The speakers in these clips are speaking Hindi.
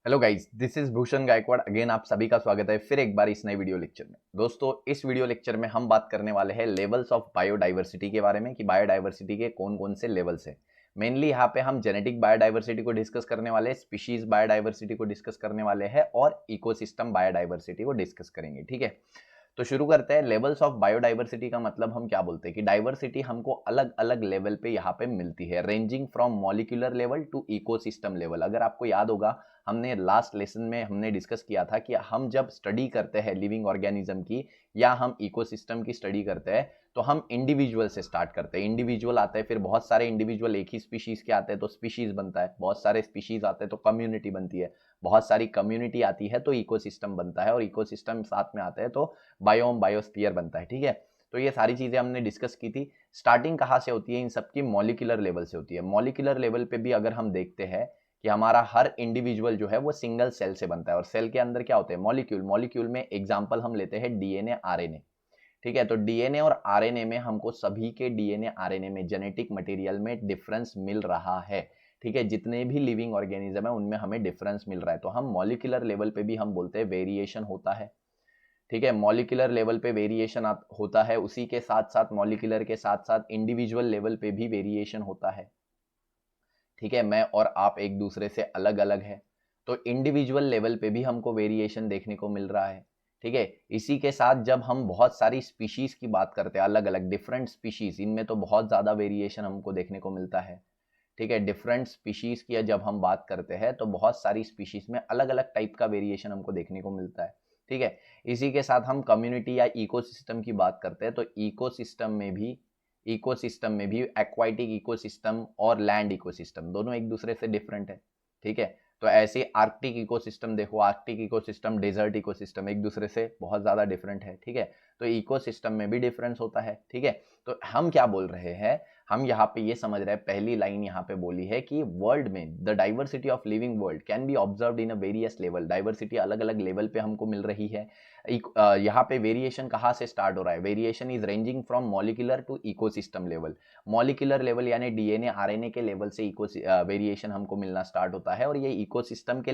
Hello guys, this is Bhushan Gaikwad. Again आप सभी का स्वागत है फिर एक बार इस नए वीडियो लेक्चर में। दोस्तों, इस वीडियो लेक्चर में हम बात करने वाले हैं लेवल्स ऑफ बायोडाइवर्सिटी के बारे में कि बायोडाइवर्सिटी के कौन कौन से लेवल्स हैं। मेनली यहाँ पे हम जेनेटिक बायोडाइवर्सिटी को डिस्कस करने वाले हैं, स्पीशीज बायोडाइवर्सिटी को डिस्कस करने वाले हैं और इकोसिस्टम बायोडाइवर्सिटी को डिस्कस करेंगे। ठीक है, तो शुरू करते हैं। लेवल्स ऑफ बायोडाइवर्सिटी का मतलब हम क्या बोलते हैं कि डाइवर्सिटी हमको अलग अलग लेवल पे यहाँ पे मिलती है, ranging from molecular level to ecosystem level. अगर आपको याद होगा, हमने लास्ट लेसन में हमने डिस्कस किया था कि हम जब स्टडी करते हैं लिविंग ऑर्गेनिज्म की या हम इकोसिस्टम की स्टडी करते हैं तो हम इंडिविजुअल से स्टार्ट करते हैं। इंडिविजुअल आते हैं, फिर बहुत सारे इंडिविजुअल एक ही स्पीशीज के आते हैं तो स्पीशीज बनता है, बहुत सारे स्पीशीज आते हैं तो कम्युनिटी बनती है, बहुत सारी कम्युनिटी आती है तो इकोसिस्टम बनता है, और इकोसिस्टम साथ में आते हैं तो बायोम बायोस्फीयर बनता है। ठीक है, तो ये सारी चीजें हमने डिस्कस की थी। स्टार्टिंग कहाँ से होती है इन सबकी? मॉलिक्यूलर लेवल से होती है। मॉलिक्यूलर लेवल पे भी अगर हम देखते हैं कि हमारा हर इंडिविजुअल जो है वो सिंगल सेल से बनता है, और सेल के अंदर क्या होते हैं? मॉलिक्यूल। मॉलिक्यूल में एग्जांपल हम लेते हैं डीएनए आरएनए। ठीक है, तो डीएनए और आरएनए में हमको सभी के डीएनए आरएनए में जेनेटिक मटेरियल में डिफरेंस मिल रहा है। ठीक है, जितने भी लिविंग ऑर्गेनिज्म है उनमें हमें डिफरेंस मिल रहा है, तो हम मॉलिक्यूलर लेवल पे भी हम बोलते हैं वेरिएशन होता है। ठीक है, मॉलिक्यूलर लेवल पे वेरिएशन होता है, उसी के साथ साथ मॉलिक्यूलर के साथ साथ इंडिविजुअल लेवल पे भी वेरिएशन होता है। ठीक है, मैं और आप एक दूसरे से अलग अलग है, तो इंडिविजुअल लेवल पे भी हमको वेरिएशन देखने को मिल रहा है। ठीक है, इसी के साथ जब हम बहुत सारी स्पीशीज की बात करते हैं, अलग अलग डिफरेंट स्पीशीज, इनमें तो बहुत ज़्यादा वेरिएशन हमको देखने को मिलता है। ठीक है, डिफरेंट स्पीशीज की जब हम बात करते हैं तो बहुत सारी स्पीशीज में अलग अलग टाइप का वेरिएशन हमको देखने को मिलता है। ठीक है, इसी के साथ हम कम्युनिटी या इकोसिस्टम की बात करते हैं तो इकोसिस्टम में भी एक्वाटिक इकोसिस्टम और लैंड इकोसिस्टम दोनों एक दूसरे से डिफरेंट है। ठीक है, तो ऐसे आर्कटिक इकोसिस्टम देखो, आर्कटिक इकोसिस्टम डेजर्ट इकोसिस्टम एक दूसरे से बहुत ज़्यादा डिफरेंट है। ठीक है, तो इकोसिस्टम में भी डिफरेंस होता है। ठीक है, तो हम क्या बोल रहे हैं, हम यहाँ पे ये समझ रहे हैं, पहली लाइन यहाँ पे बोली है कि वर्ल्ड में the diversity of living world can be observed in a various level. Diversity अलग अलग लेवल पे हमको मिल रही है। यहाँ पे वेरिएशन कहाँ से स्टार्ट हो रहा है? Variation is ranging from molecular to ecosystem level. Molecular level यानी डीएनए आरएनए के लेवल से इको वेरिएशन हमको मिलना स्टार्ट होता है, और ये इकोसिस्टम के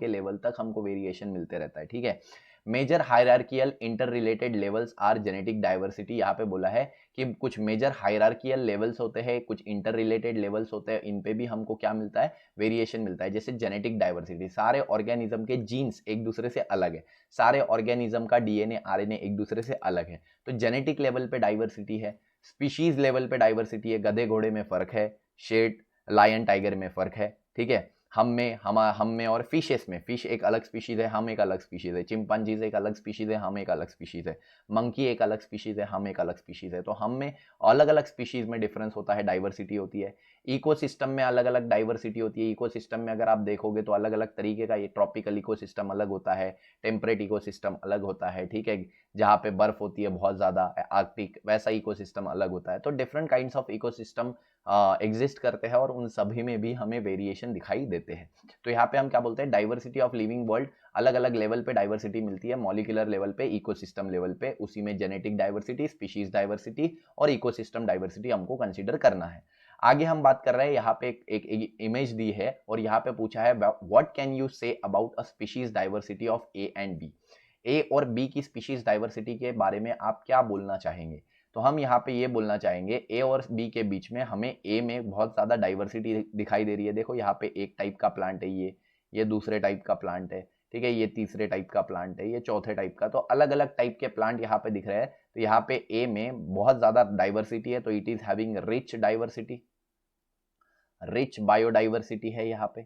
लेवल तक हमको वेरिएशन मिलते रहता है। ठीक है, major hierarchical interrelated levels are genetic diversity. यहाँ पे बोला है कि कुछ मेजर हायरार्कियल लेवल्स होते हैं, कुछ इंटर रिलेटेड लेवल्स होते हैं, इन पे भी हमको क्या मिलता है? वेरिएशन मिलता है। जैसे जेनेटिक डाइवर्सिटी, सारे ऑर्गेनिज्म के जीन्स एक दूसरे से अलग है, सारे ऑर्गेनिज्म का डीएनए आरएनए एक दूसरे से अलग है, तो जेनेटिक लेवल पे डाइवर्सिटी है। स्पीशीज लेवल पे डाइवर्सिटी है, गधे घोड़े में फर्क है, शेर लायन टाइगर में फर्क है। ठीक है, हम में और फिशेस में, फिश एक अलग स्पीशीज है, हम एक अलग स्पीशीज है, चिंपांजीज एक अलग स्पीशीज है, हम एक अलग स्पीशीज है, मंकी एक अलग स्पीशीज है, हम एक अलग स्पीशीज है, तो हम में अलग अलग स्पीशीज में डिफरेंस होता है, डाइवर्सिटी होती है। इकोसिस्टम में अलग अलग डाइवर्सिटी होती है। इकोसिस्टम में अगर आप देखोगे तो अलग अलग तरीके का, ये ट्रॉपिकल इकोसिस्टम अलग होता है, टेम्परेट इकोसिस्टम अलग होता है। ठीक है, जहाँ पे बर्फ होती है बहुत ज़्यादा, आर्कटिक, वैसा इकोसिस्टम अलग होता है। तो different kinds of ecosystem exist करते हैं और उन सभी में भी हमें वेरिएशन दिखाई देते हैं। तो यहाँ पे हम क्या बोलते हैं? डाइवर्सिटी ऑफ लिविंग वर्ल्ड, अलग अलग लेवल पे डाइवर्सिटी मिलती है, मॉलिक्यूलर लेवल पे, इकोसिस्टम लेवल पे, उसी में जेनेटिक डाइवर्सिटी, स्पीशीज डाइवर्सिटी और इकोसिस्टम डाइवर्सिटी हमको कंसीडर करना है। आगे हम बात कर रहे हैं, यहाँ पे एक इमेज दी है और यहाँ पे पूछा है what can you say about a species diversity of A and B. A और बी की स्पीशीज डाइवर्सिटी के बारे में आप क्या बोलना चाहेंगे? तो हम यहाँ पे ये बोलना चाहेंगे, ए और बी के बीच में हमें ए में बहुत ज़्यादा डाइवर्सिटी दिखाई दे रही है। देखो यहाँ पे एक टाइप का प्लांट है, ये दूसरे टाइप का प्लांट है। ठीक है, ये तीसरे टाइप का प्लांट है, ये चौथे टाइप का, तो अलग अलग टाइप के प्लांट यहाँ पे दिख रहे हैं। तो यहाँ पे ए में बहुत ज़्यादा डाइवर्सिटी है, तो it is having rich diversity, rich biodiversity है यहाँ पे।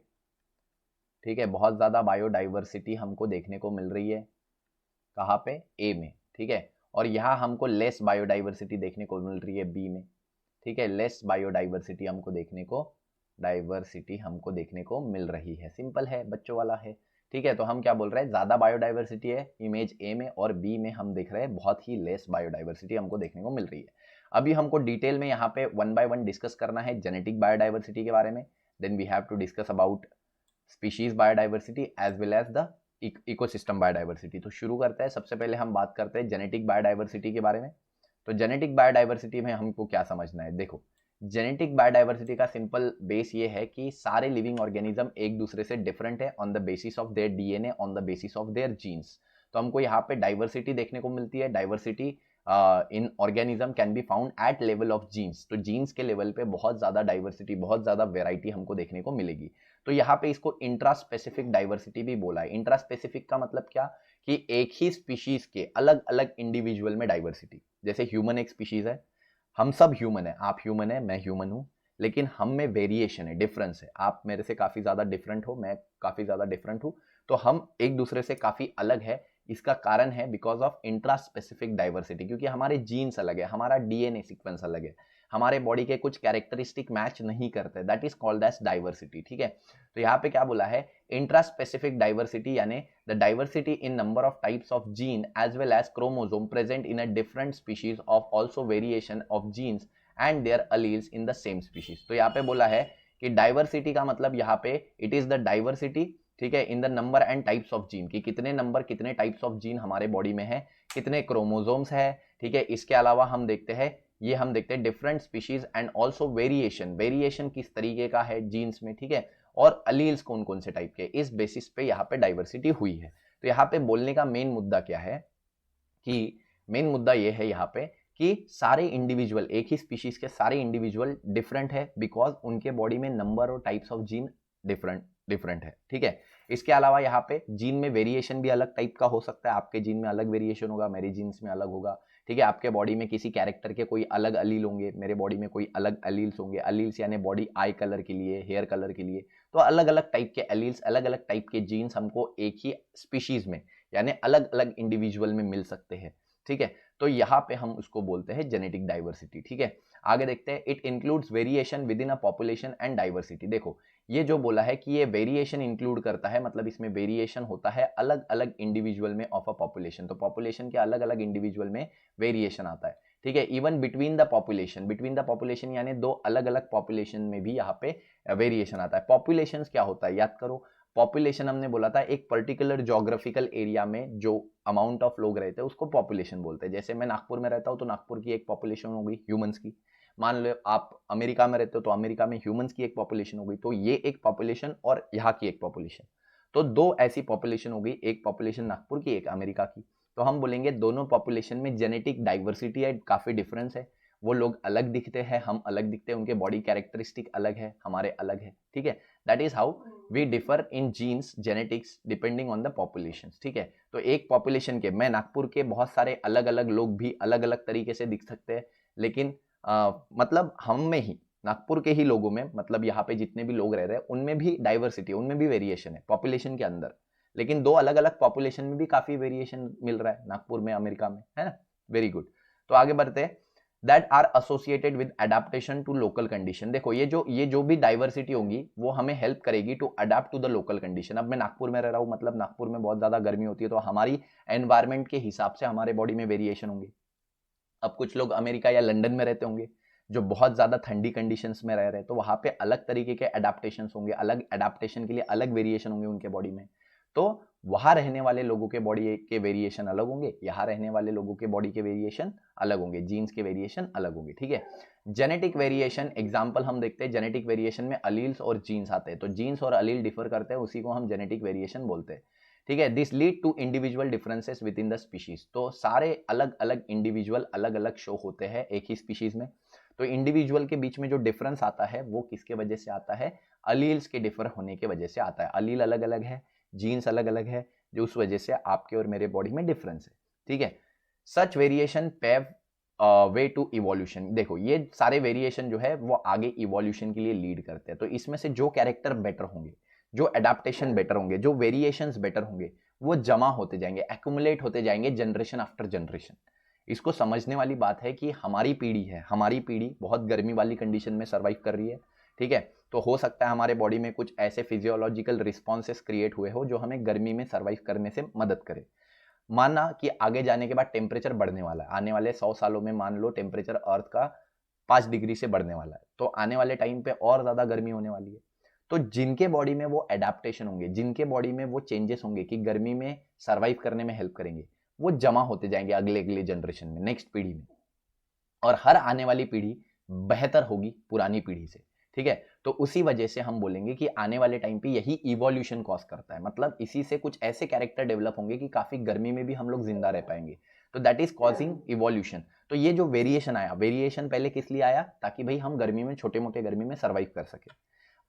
ठीक है, बहुत ज़्यादा बायोडाइवर्सिटी हमको देखने को मिल रही है, कहाँ पे? ए में। ठीक है, और यहाँ हमको लेस बायोडाइवर्सिटी देखने को मिल रही है बी में। ठीक है, लेस डाइवर्सिटी हमको देखने को मिल रही है। सिंपल है, बच्चों वाला है। ठीक है, तो हम क्या बोल रहे हैं? ज़्यादा बायोडाइवर्सिटी है इमेज ए में, और बी में हम देख रहे हैं बहुत ही लेस बायोडाइवर्सिटी हमको देखने को मिल रही है। अभी हमको डिटेल में यहाँ पे वन बाय वन डिस्कस करना है जेनेटिक बायोडाइवर्सिटी के बारे में। Then we have to discuss about species biodiversity as well as the ecosystem biodiversity. तो शुरू करते हैं, सबसे पहले हम बात करते हैं जेनेटिक बायोडाइवर्सिटी के बारे में। तो जेनेटिक बायोडाइवर्सिटी में हमको क्या समझना है? देखो, जेनेटिक बायोडाइवर्सिटी का सिंपल बेस ये है कि सारे लिविंग ऑर्गेनिज्म एक दूसरे से डिफरेंट है on the basis of their DNA, on the basis of their genes. तो हमको यहाँ पे डाइवर्सिटी देखने को मिलती है। Diversity in organism can be found at level of genes. तो जीन्स के लेवल पे बहुत ज्यादा डाइवर्सिटी, बहुत ज्यादा वेराइटी हमको देखने को मिलेगी। तो यहाँ पे इसको इंट्रा स्पेसिफिक डाइवर्सिटी भी बोला है। इंट्रा स्पेसिफिक का मतलब क्या कि एक ही स्पीशीज के अलग अलग इंडिविजुअल में डाइवर्सिटी। जैसे ह्यूमन एक स्पीशीज है, हम सब ह्यूमन है, आप ह्यूमन है, मैं ह्यूमन हूं, लेकिन हम में वेरिएशन है, डिफरेंस है। आप मेरे से काफी ज्यादा डिफरेंट हो, मैं काफी ज्यादा डिफरेंट हूं, तो हम एक दूसरे से काफी अलग है। इसका कारण है because of intra specific diversity, क्योंकि हमारे जीन्स अलग है, हमारा डीएनए सीक्वेंस अलग है, हमारे बॉडी के कुछ कैरेक्टरिस्टिक मैच नहीं करते, that is called as diversity. ठीक है, तो यहाँ पे क्या बोला है, इंट्रा स्पेसिफिक डाइवर्सिटी यानी the diversity in number of types of gene as well as chromosome present in a different species of also variation of genes and their alleles in the same species। तो यहाँ पे बोला है कि डाइवर्सिटी का मतलब यहाँ पे इट इज द डाइवर्सिटी, ठीक है, in the number and types of gene, कि कितने नंबर, कितने टाइप्स ऑफ जीन हमारे बॉडी में है, कितने क्रोमोसोम्स है। ठीक है, इसके अलावा हम देखते हैं, ये हम देखते हैं different species and also variation, variation किस तरीके का है जीन्स में। ठीक है, और अलील्स कौन कौन से टाइप के, इस बेसिस पे यहाँ पे डाइवर्सिटी हुई है। तो यहाँ पे बोलने का मेन मुद्दा क्या है कि मेन मुद्दा ये है यहाँ पे कि सारे इंडिविजुअल, एक ही स्पीशीज के सारे इंडिविजुअल डिफरेंट है बिकॉज उनके बॉडी में नंबर और टाइप्स ऑफ जीन डिफरेंट है। ठीक है, इसके अलावा यहाँ पे जीन में वेरिएशन भी अलग टाइप का हो सकता है, आपके जीन में अलग वेरिएशन होगा, मेरे जीन्स में अलग होगा। ठीक है, आपके बॉडी में किसी कैरेक्टर के कोई अलग अलील होंगे, मेरे बॉडी में कोई अलग अलील्स होंगे। अलील्स यानी बॉडी आई कलर के लिए, हेयर कलर के लिए, तो अलग अलग टाइप के अलील्स, अलग अलग टाइप के जीन्स हमको एक ही स्पीशीज में यानी अलग अलग इंडिविजुअल में मिल सकते हैं। ठीक है, तो यहाँ पे हम उसको बोलते हैं जेनेटिक डाइवर्सिटी। ठीक है, आगे देखते हैं, it includes variation with in a population and diversity. देखो ये जो बोला है कि ये वेरिएशन इंक्लूड करता है, मतलब इसमें वेरिएशन होता है अलग अलग इंडिविजुअल में ऑफ अ पॉपुलेशन। तो पॉपुलेशन के अलग अलग इंडिविजुअल में वेरिएशन आता है। ठीक है, even between the population, between the population यानी दो अलग अलग पॉपुलेशन में भी यहाँ पे वेरिएशन आता है। पॉपुलेशन क्या होता है, याद करो, पॉपुलेशन हमने बोला था एक पर्टिकुलर जोग्राफिकल एरिया में जो अमाउंट ऑफ लोग रहते हैं उसको पॉपुलेशन बोलते हैं। जैसे मैं नागपुर में रहता हूँ तो नागपुर की एक पॉपुलेशन हो गई ह्यूमंस की। मान लो आप अमेरिका में रहते हो तो अमेरिका में ह्यूमंस की एक पॉपुलेशन हो गई। तो ये एक पॉपुलेशन और यहाँ की एक पॉपुलेशन, तो दो ऐसी पॉपुलेशन हो गई, एक पॉपुलेशन नागपुर की, एक अमेरिका की। तो हम बोलेंगे दोनों पॉपुलेशन में जेनेटिक डाइवर्सिटी है, काफी डिफरेंस है, वो लोग अलग दिखते हैं, हम अलग दिखते हैं, उनके बॉडी कैरेक्टरिस्टिक अलग है, हमारे अलग है। ठीक है, that is how we differ in genes genetics depending on the population. ठीक है, तो एक पॉपुलेशन के, मैं नागपुर के बहुत सारे अलग अलग लोग भी अलग अलग तरीके से दिख सकते हैं, लेकिन मतलब हम में ही, नागपुर के ही लोगों में, मतलब यहाँ पे जितने भी लोग रह रहे हैं उनमें भी डाइवर्सिटी, उनमें भी वेरिएशन है पॉपुलेशन के अंदर, लेकिन दो अलग अलग पॉपुलेशन में भी काफी वेरिएशन मिल रहा है, नागपुर में, अमेरिका में, है ना। वेरी गुड, तो आगे बढ़ते हैं, that are associated with adaptation to local condition. देखो ये जो भी डाइवर्सिटी होगी वो हमें हेल्प करेगी to adapt to the local condition. अब मैं नागपुर में रह रहा हूँ, मतलब नागपुर में बहुत ज्यादा गर्मी होती है, तो हमारी एनवायरमेंट के हिसाब से हमारे बॉडी में वेरिएशन होंगे। अब कुछ लोग अमेरिका या लंदन में रहते होंगे जो बहुत ज्यादा ठंडी कंडीशंस में रह रहे हैं, तो वहां पे अलग तरीके के अडेप्टेशन होंगे, अलग अडेप्टेशन के लिए अलग वेरिएशन होंगे उनके बॉडी में। तो वहां रहने वाले लोगों के बॉडी के वेरिएशन अलग होंगे, यहाँ रहने वाले लोगों के बॉडी के वेरिएशन अलग होंगे, जीन्स के वेरिएशन अलग होंगे। ठीक है, जेनेटिक वेरिएशन एग्जाम्पल हम देखते हैं, जेनेटिक वेरिएशन में अलील्स और जीन्स आते हैं, तो जीन्स और अलील डिफर करते हैं, उसी को हम जेनेटिक वेरिएशन बोलते हैं। ठीक है, this lead to individual differences within the species. तो सारे अलग अलग इंडिविजुअल अलग अलग शो होते हैं एक ही स्पीशीज में। तो इंडिविजुअल के बीच में जो डिफरेंस आता है वो किसके वजह से आता है, अलील्स के डिफर होने के वजह से आता है। अलील अलग अलग है, जीन्स अलग अलग है, जो उस वजह से आपके और मेरे बॉडी में डिफरेंस है। ठीक है, such variation pave way to evolution. देखो ये सारे वेरिएशन जो है वो आगे इवोल्यूशन के लिए लीड करते हैं। तो इसमें से जो कैरेक्टर बेटर होंगे, जो अडेप्टेशन बेटर होंगे, जो वेरिएशंस बेटर होंगे, वो जमा होते जाएंगे, एक्यूमुलेट होते जाएंगे जनरेशन आफ्टर जनरेशन। इसको समझने वाली बात है कि हमारी पीढ़ी है, हमारी पीढ़ी बहुत गर्मी वाली कंडीशन में सर्वाइव कर रही है। ठीक है, तो हो सकता है हमारे बॉडी में कुछ ऐसे फिजियोलॉजिकल रिस्पॉन्सेस क्रिएट हुए हो जो हमें गर्मी में सर्वाइव करने से मदद करे। माना कि आगे जाने के बाद टेम्परेचर बढ़ने वाला है, आने वाले 100 सालों में मान लो टेम्परेचर अर्थ का 5 डिग्री से बढ़ने वाला है, तो आने वाले टाइम पे और ज्यादा गर्मी होने वाली है। तो जिनके बॉडी में वो एडेप्टेशन होंगे, जिनके बॉडी में वो चेंजेस होंगे कि गर्मी में सर्वाइव करने में हेल्प करेंगे, वो जमा होते जाएंगे अगले अगले जनरेशन में, नेक्स्ट पीढ़ी में। और हर आने वाली पीढ़ी बेहतर होगी पुरानी पीढ़ी से, ठीक है। तो उसी वजह से हम बोलेंगे कि आने वाले टाइम पे यही इवोल्यूशन कॉज करता है, मतलब इसी से कुछ ऐसे कैरेक्टर डेवलप होंगे कि काफी गर्मी में भी हम लोग जिंदा रह पाएंगे, तो दैट इज कॉजिंग इवोल्यूशन। तो ये जो वेरिएशन आया, वेरिएशन पहले किस लिए आया, ताकि भाई हम गर्मी में, छोटे मोटे गर्मी में सर्वाइव कर सके।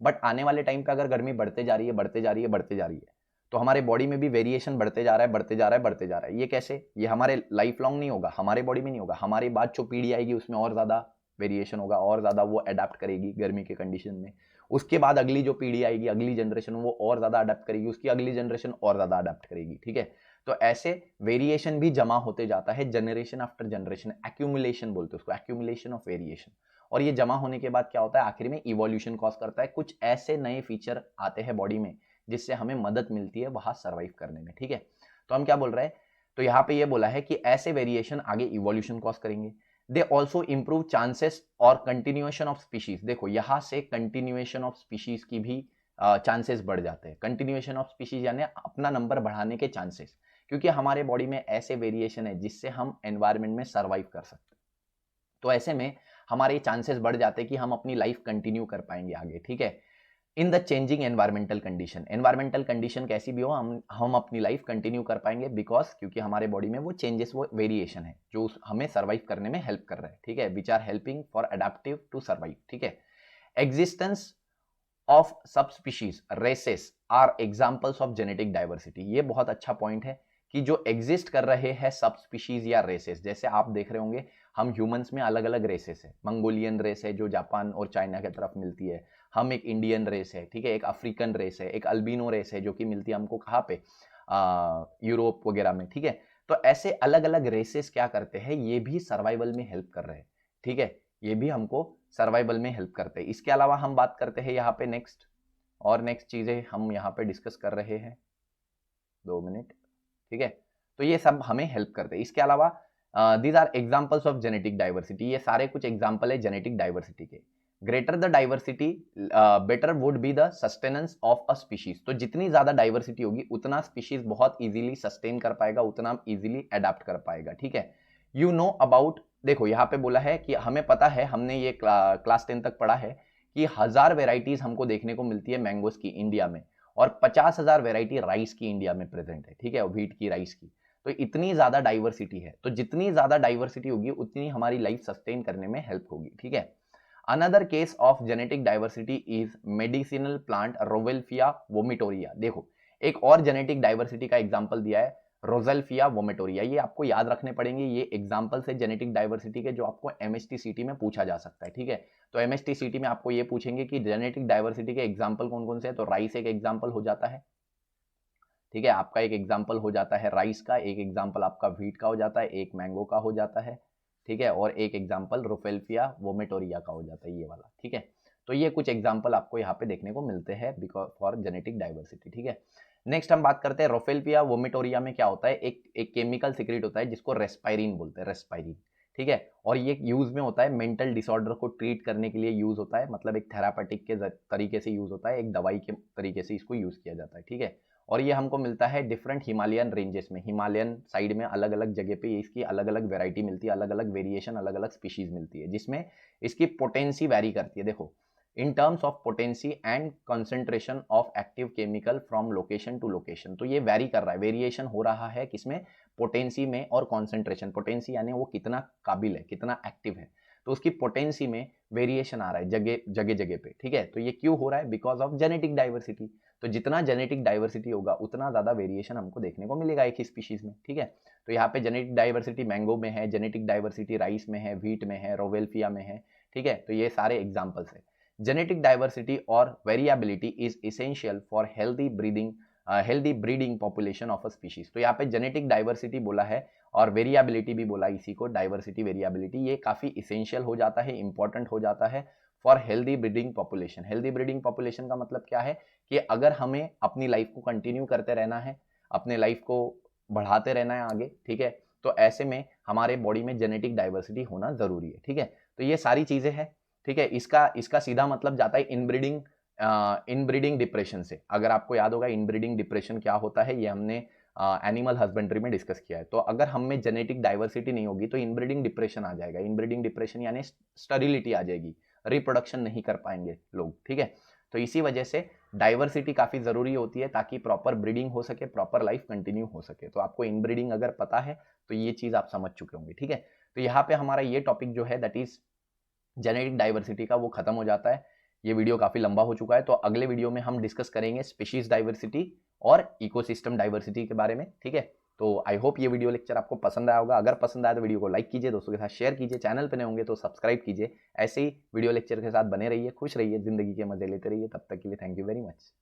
बट आने वाले टाइम पे अगर गर्मी बढ़ते जा रही है, बढ़ते जा रही है, बढ़ते जा रही है, तो हमारे बॉडी में भी वेरिएशन बढ़ते जा रहा है, बढ़ते जा रहा है, बढ़ते जा रहा है। ये कैसे, ये हमारे लाइफ लॉन्ग नहीं होगा, हमारे बॉडी में नहीं होगा, हमारी बाद जो पीढ़ी आएगी उसमें और ज्यादा वेरिएशन होगा, और ज्यादा वो अडेप्ट करेगी गर्मी के कंडीशन में। उसके बाद अगली जो पीढ़ी आएगी, अगली जनरेशन, वो और ज्यादा अडेप्ट करेगी, उसकी अगली जनरेशन और ज्यादा अडेप्ट करेगी, ठीक है। तो ऐसे वेरिएशन भी जमा होते जाता है, जनरेशन आफ्टर जनरेशन, एक्यूमुलेशन बोलते हैं उसको, एक्यूमुलेशन ऑफ वेरिएशन। और ये जमा होने के बाद क्या होता है, आखिर में इवोल्यूशन कॉज करता है, कुछ ऐसे नए फीचर आते हैं बॉडी में जिससे हमें मदद मिलती है वहां सर्वाइव करने में, ठीक है। तो हम क्या बोल रहे हैं, तो यहाँ पे ये बोला है कि ऐसे वेरिएशन आगे इवोल्यूशन कॉज करेंगे। दे ऑल्सो इंप्रूव चांसेस और कंटिन्यूएशन ऑफ स्पीशीज। देखो यहां से कंटिन्यूएशन ऑफ स्पीशीज की भी चांसेस बढ़ जाते हैं। कंटिन्यूएशन ऑफ स्पीशीज यानी अपना नंबर बढ़ाने के चांसेस, क्योंकि हमारे बॉडी में ऐसे वेरिएशन है जिससे हम एनवायरमेंट में सर्वाइव कर सकते हैं। तो ऐसे में हमारे चांसेस बढ़ जाते हैं कि हम अपनी लाइफ कंटिन्यू कर पाएंगे आगे, ठीक है। In the changing environmental condition, environmental condition कैसी भी हो, हम अपनी लाइफ कंटिन्यू कर पाएंगे, बिकॉज क्योंकि हमारे बॉडी में वो चेंजेस, वो वेरिएशन है जो हमें सर्वाइव करने में हेल्प कर रहे हैं, ठीक है, which are helping for adaptive to survive, ठीक है। Existence of subspecies races are examples of genetic diversity. ये बहुत अच्छा पॉइंट है कि जो एग्जिस्ट कर रहे हैं सब स्पीशीज या रेसेस, जैसे आप देख रहे होंगे हम ह्यूमंस में अलग अलग रेसेस है, मंगोलियन रेस है जो जापान और चाइना की तरफ मिलती है, हम एक इंडियन रेस है, ठीक है, एक अफ्रीकन रेस है, एक अल्बिनो रेस है जो कि मिलती है हमको कहाँ पे, यूरोप वगैरह में, ठीक है। तो ऐसे अलग अलग रेसेस क्या करते हैं, ये भी सर्वाइवल में हेल्प कर रहे हैं, ठीक है, ये भी हमको सर्वाइवल में हेल्प करते हैं। इसके अलावा हम बात करते हैं यहाँ पे नेक्स्ट, और नेक्स्ट चीजें हम यहाँ पे डिस्कस कर रहे हैं, 2 मिनट, ठीक है। तो ये सब हमें हेल्प करते हैं। इसके अलावा these are examples of genetic diversity, ये सारे कुछ एग्जाम्पल है जेनेटिक डाइवर्सिटी के। Greater the diversity better would be the sustenance of a species. तो जितनी ज्यादा डाइवर्सिटी होगी उतना स्पीशीज बहुत इजीली सस्टेन कर पाएगा, उतना इजीली अडेप्ट कर पाएगा, ठीक है। यू नो अबाउट, देखो यहाँ पे बोला है कि हमें पता है, हमने ये क्लास 10 तक पढ़ा है कि 1000 वेराइटीज हमको देखने को मिलती है मैंगोस की इंडिया में, और 50,000 वेराइटी राइस की इंडिया में प्रेजेंट है, ठीक है, व्हीट की, राइस की। तो इतनी ज्यादा डाइवर्सिटी है, तो जितनी ज्यादा डाइवर्सिटी होगी उतनी हमारी लाइफ सस्टेन करने में हेल्प होगी, ठीक है। Another case of genetic diversity is medicinal plant rauwolfia vomitoria. देखो एक और जेनेटिक डाइवर्सिटी का एग्जांपल दिया है, रोजेल्फिया वोमिटोरिया। ये आपको याद रखने पड़ेंगे, ये एग्जांपल्स है जेनेटिक डाइवर्सिटी के जो आपको एमएसटीसीटी में पूछा जा सकता है, ठीक है। तो एमएसटीसीटी में आपको ये पूछेंगे कि जेनेटिक डाइवर्सिटी के एग्जांपल कौन कौन से हैं, तो राइस एक एग्जांपल हो जाता है, ठीक है, आपका एक एग्जांपल हो जाता है राइस का, एक एग्जांपल आपका व्हीट का हो जाता है, एक मैंगो का हो जाता है, ठीक है, और एक एग्जांपल रोफेल्फिया वोमेटोरिया का हो जाता है, ये वाला, ठीक है। तो ये कुछ एग्जांपल आपको यहाँ पे देखने को मिलते हैं बिकॉज फॉर जेनेटिक डाइवर्सिटी, ठीक है। नेक्स्ट हम बात करते हैं रोफेल्फिया वोमेटोरिया में क्या होता है, एक केमिकल सिक्रेट होता है जिसको रेस्पायरिन बोलते हैं, रेस्पायरिन, ठीक है। और ये यूज में होता है मेंटल डिसऑर्डर को ट्रीट करने के लिए यूज होता है, मतलब एक थेरापेटिक के तरीके से यूज होता है, एक दवाई के तरीके से इसको यूज किया जाता है, ठीक है। और ये हमको मिलता है डिफरेंट हिमालयन रेंजेस में, हिमालयन साइड में अलग अलग जगह पे इसकी अलग अलग वेराइटी मिलती है, अलग अलग वेरिएशन, अलग अलग स्पीशीज मिलती है, जिसमें इसकी पोटेंसी वैरी करती है। देखो in terms of potency and concentration of active chemical from location to location. तो ये वैरी कर रहा है, वेरिएशन हो रहा है किसमें, पोटेंसी में और कॉन्सेंट्रेशन। पोटेंसी यानी वो कितना काबिल है, कितना एक्टिव है, तो उसकी पोटेंसी में वेरिएशन आ रहा है जगह जगह जगह पे, ठीक है। तो ये क्यों हो रहा है, बिकॉज ऑफ जेनेटिक डाइवर्सिटी। तो जितना जेनेटिक डाइवर्सिटी होगा उतना ज्यादा वेरिएशन हमको देखने को मिलेगा एक ही स्पीशीज में, ठीक है। तो यहाँ पे जेनेटिक डाइवर्सिटी मैंगो में है, जेनेटिक डाइवर्सिटी राइस में है, व्हीट में है, रोवेल्फिया में है, ठीक है। तो ये सारे एग्जाम्पल्स है। जेनेटिक डाइवर्सिटी और variability is essential for healthy breeding population of a species. तो यहाँ पे जेनेटिक डाइवर्सिटी बोला है और वेरिएबिलिटी भी बोला इसी को, डाइवर्सिटी वेरिएबिलिटी, ये काफी इसेंशियल हो जाता है, इंपॉर्टेंट हो जाता है for healthy breeding population. Healthy breeding population का मतलब क्या है कि अगर हमें अपनी लाइफ को कंटिन्यू करते रहना है, अपने लाइफ को बढ़ाते रहना है आगे, ठीक है, तो ऐसे में हमारे बॉडी में जेनेटिक डाइवर्सिटी होना जरूरी है, ठीक है। तो ये सारी चीजें हैं, ठीक है। इसका सीधा मतलब जाता है इनब्रीडिंग डिप्रेशन से। अगर आपको याद होगा इनब्रीडिंग डिप्रेशन क्या होता है, ये हमने एनिमल हस्बेंड्री में डिस्कस किया है। तो अगर हम में जेनेटिक डाइवर्सिटी नहीं होगी तो इनब्रीडिंग डिप्रेशन आ जाएगा। इनब्रीडिंग डिप्रेशन यानी स्टरिलिटी आ जाएगी, रिप्रोडक्शन नहीं कर पाएंगे लोग, ठीक है। तो इसी वजह से डाइवर्सिटी काफ़ी ज़रूरी होती है ताकि प्रॉपर ब्रीडिंग हो सके, प्रॉपर लाइफ कंटिन्यू हो सके। तो आपको इनब्रीडिंग अगर पता है तो ये चीज़ आप समझ चुके होंगे, ठीक है। तो यहाँ पे हमारा ये टॉपिक जो है दैट इज जेनेटिक डाइवर्सिटी का, वो खत्म हो जाता है। ये वीडियो काफ़ी लंबा हो चुका है, तो अगले वीडियो में हम डिस्कस करेंगे स्पीशीज डाइवर्सिटी और इकोसिस्टम डाइवर्सिटी के बारे में, ठीक है। तो आई होप ये वीडियो लेक्चर आपको पसंद आया होगा। अगर पसंद आया तो वीडियो को लाइक कीजिए, दोस्तों के साथ शेयर कीजिए, चैनल पे नए होंगे तो सब्सक्राइब कीजिए। ऐसे ही वीडियो लेक्चर के साथ बने रहिए, खुश रहिए, जिंदगी के मजे लेते रहिए। तब तक के लिए थैंक यू वेरी मच।